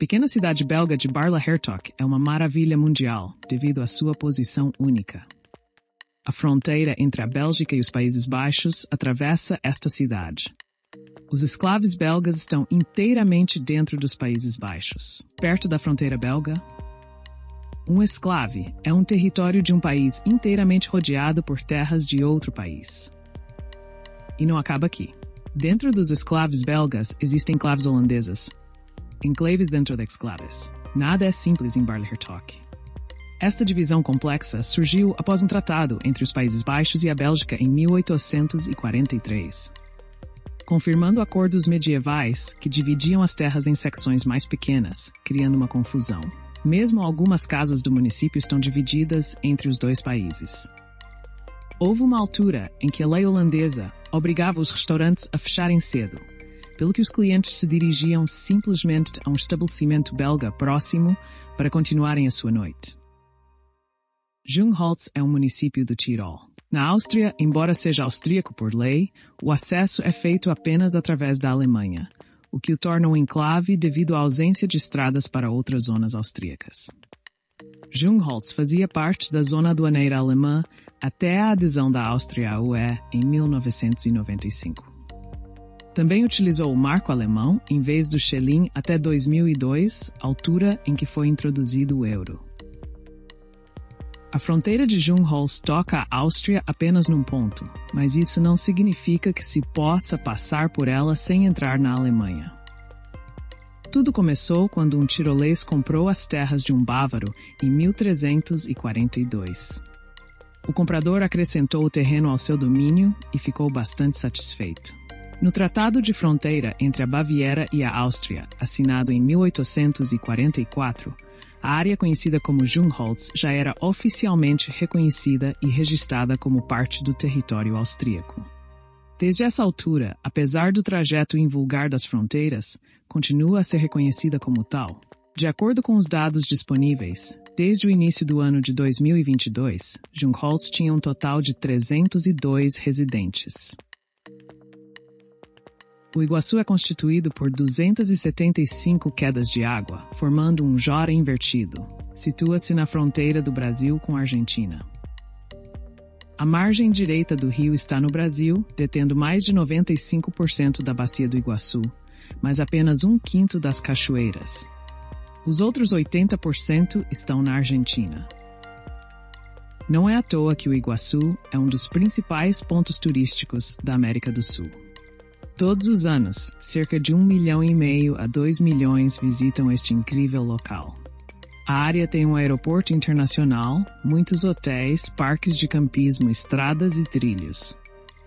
pequena cidade belga de Bar-le-Hertog é uma maravilha mundial devido à sua posição única. A fronteira entre a Bélgica e os Países Baixos atravessa esta cidade. Os esclaves belgas estão inteiramente dentro dos Países Baixos. Perto da fronteira belga, um esclave é um território de um país inteiramente rodeado por terras de outro país. E não acaba aqui. Dentro dos esclaves belgas existem enclaves holandesas. Enclaves dentro de exclaves. Nada é simples em Bar-le-Hertog. Esta divisão complexa surgiu após um tratado entre os Países Baixos e a Bélgica em 1843. Confirmando acordos medievais que dividiam as terras em secções mais pequenas, criando uma confusão. Mesmo algumas casas do município estão divididas entre os dois países. Houve uma altura em que a lei holandesa obrigava os restaurantes a fecharem cedo, pelo que os clientes se dirigiam simplesmente a um estabelecimento belga próximo para continuarem a sua noite. Jungholz é um município do Tirol. Na Áustria, embora seja austríaco por lei, o acesso é feito apenas através da Alemanha, o que o torna um enclave devido à ausência de estradas para outras zonas austríacas. Jungholz fazia parte da zona aduaneira alemã até a adesão da Áustria à UE em 1995. Também utilizou o marco alemão em vez do Schilling até 2002, altura em que foi introduzido o euro. A fronteira de Jungholz toca a Áustria apenas num ponto, mas isso não significa que se possa passar por ela sem entrar na Alemanha. Tudo começou quando um tirolês comprou as terras de um bávaro em 1342. O comprador acrescentou o terreno ao seu domínio e ficou bastante satisfeito. No Tratado de Fronteira entre a Baviera e a Áustria, assinado em 1844, a área conhecida como Jungholz já era oficialmente reconhecida e registrada como parte do território austríaco. Desde essa altura, apesar do trajeto invulgar das fronteiras, continua a ser reconhecida como tal. De acordo com os dados disponíveis, desde o início do ano de 2022, Jungholz tinha um total de 302 residentes. O Iguaçu é constituído por 275 quedas de água, formando um Jora invertido. Situa-se na fronteira do Brasil com a Argentina. A margem direita do rio está no Brasil, detendo mais de 95% da bacia do Iguaçu, mas apenas 1/5 das cachoeiras. Os outros 80% estão na Argentina. Não é à toa que o Iguaçu é um dos principais pontos turísticos da América do Sul. Todos os anos, cerca de 1,5 milhão a 2 milhões visitam este incrível local. A área tem um aeroporto internacional, muitos hotéis, parques de campismo, estradas e trilhos.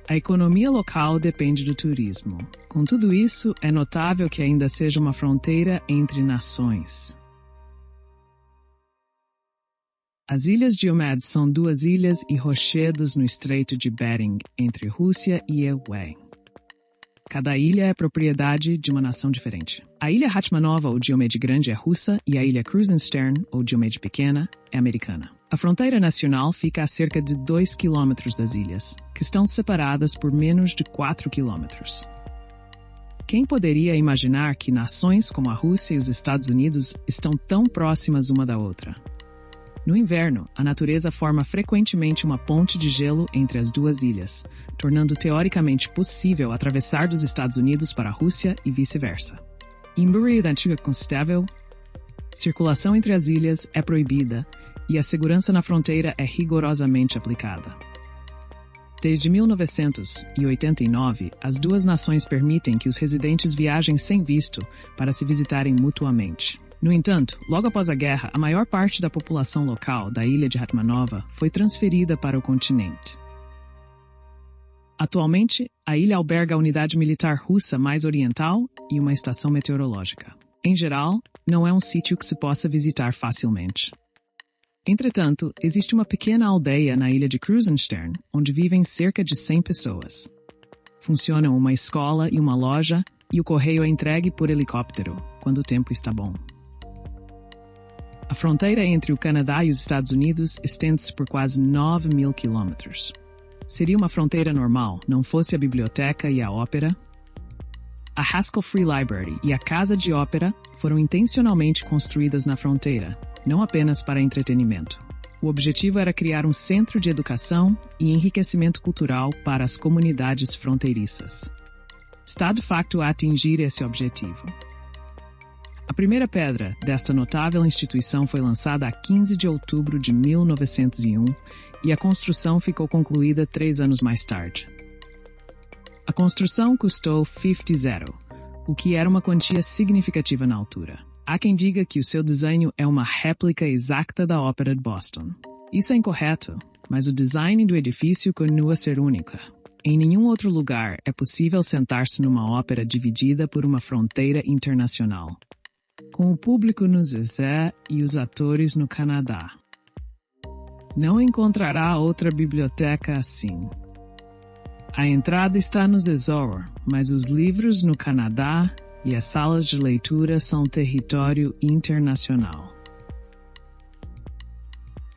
A economia local depende do turismo. Com tudo isso, é notável que ainda seja uma fronteira entre nações. As Ilhas Diomedes são 2 ilhas e rochedos no Estreito de Bering, entre Rússia e UE. Cada ilha é propriedade de uma nação diferente. A ilha Ratmanova, ou Diomede Grande, é russa e a ilha Krusenstern, ou Diomede Pequena, é americana. A fronteira nacional fica a cerca de 2 quilômetros das ilhas, que estão separadas por menos de 4 quilômetros. Quem poderia imaginar que nações como a Rússia e os Estados Unidos estão tão próximas uma da outra? No inverno, a natureza forma frequentemente uma ponte de gelo entre as 2 ilhas, tornando teoricamente possível atravessar dos Estados Unidos para a Rússia e vice-versa. Em Bury da Antiga Constável, circulação entre as ilhas é proibida e a segurança na fronteira é rigorosamente aplicada. Desde 1989, as 2 nações permitem que os residentes viajem sem visto para se visitarem mutuamente. No entanto, logo após a guerra, a maior parte da população local da ilha de Ratmanova foi transferida para o continente. Atualmente, a ilha alberga a unidade militar russa mais oriental e uma estação meteorológica. Em geral, não é um sítio que se possa visitar facilmente. Entretanto, existe uma pequena aldeia na ilha de Krusenstern, onde vivem cerca de 100 pessoas. Funcionam uma escola e uma loja, e o correio é entregue por helicóptero, quando o tempo está bom. A fronteira entre o Canadá e os Estados Unidos estende-se por quase 9.000 quilômetros. Seria uma fronteira normal, não fosse a biblioteca e a ópera? A Haskell Free Library e a Casa de Ópera foram intencionalmente construídas na fronteira, não apenas para entretenimento. O objetivo era criar um centro de educação e enriquecimento cultural para as comunidades fronteiriças. Está de facto a atingir esse objetivo. A primeira pedra desta notável instituição foi lançada a 15 de outubro de 1901 e a construção ficou concluída 3 anos mais tarde. A construção custou $50, o que era uma quantia significativa na altura. Há quem diga que o seu desenho é uma réplica exata da Ópera de Boston. Isso é incorreto, mas o design do edifício continua a ser único. Em nenhum outro lugar é possível sentar-se numa ópera dividida por uma fronteira internacional, com o público nos USA e os atores no Canadá. Não encontrará outra biblioteca assim. A entrada está nos Azores, mas os livros no Canadá e as salas de leitura são território internacional.